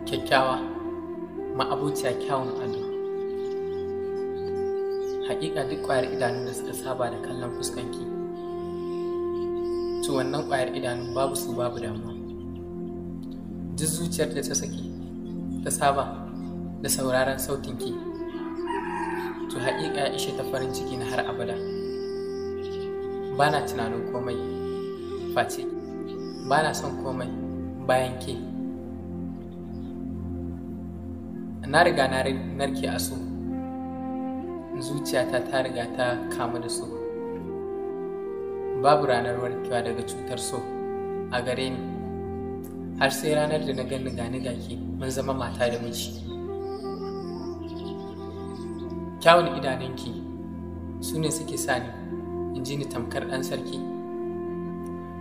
kyakkyawa, ma'abociya kyawun ado. Haƙiƙa duk ƙwayar idanun da suka saba da kallon fuskanki, to wannan ƙwayar idanun babu su babu damuwa. Duk zuciyar da ta saki ta saba da sauraron sautinki, to haƙiƙa ya ishe ta farin ciki na har abada. Ba na tunanin komai face, ba na son komai bayan ke. Na riga na narke a so, zuciyata ta riga ta kamu da so. Babu ranar warkewa daga cutar so a gare ni, har sai ranar da na gani gani gaki mun zama mata da miji. Kyawun idanunki su ne suke sa ni in ji ni tamkar ɗan sarki.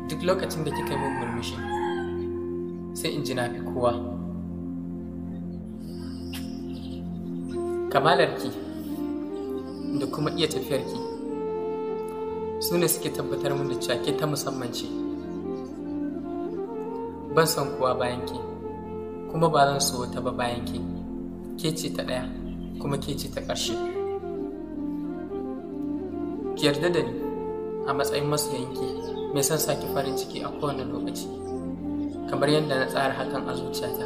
Duk lokacin da kika yi min murmushi sai in ji na fi kowa. Kamalarki da kuma iya tafiyarki su ne suke tabbatar min da cewa ke ta musamman ce. Ban son kowa bayan ke, kuma ba zan so wata ba bayan ke. Ke ce ta ɗaya kuma ke ce ta ƙarshe. Ki yarda da ni a matsayin masoyinki mai son saki farin ciki a kowane lokaci, kamar yadda na tsara hakan a zuciyata.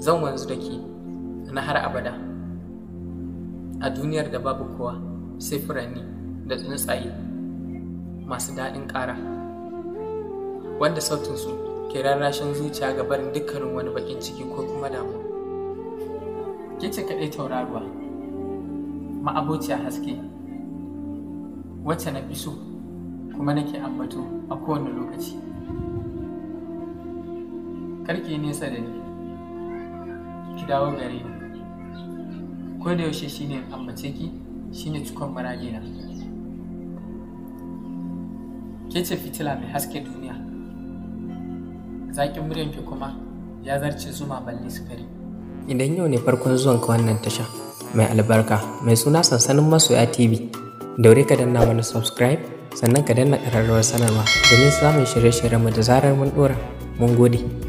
Zan wanzu da ke na har abada a duniyar da babu kowa sai furanni da tsuntsaye masu daɗin ƙara, wanda sautinsu ke rarrashin zuciya ga barin dukkanin wani baƙin ciki ko kuma damuwa. Ke ce kaɗai tauraruwa, ma'abociya haske, wacce na fi so kuma nake ambato a kowane lokaci. Karki nesa da ni, ki dawo gare ni. Ko da yaushe shine ambace ki, shine cikon maragina. Ke ce fitila mai haske duniya, zaƙin muryanki kuma ya zarce zuma balle sukari. Idan yau ne farkon zuwanka wannan tasha mai albarka mai suna Sansanin Masoya TV, daure ka danna mana subscribe, sannan ka danna ƙararrawar sanarwa domin samun shirye-shiryenmu da zarar mun ɗora. Mun gode.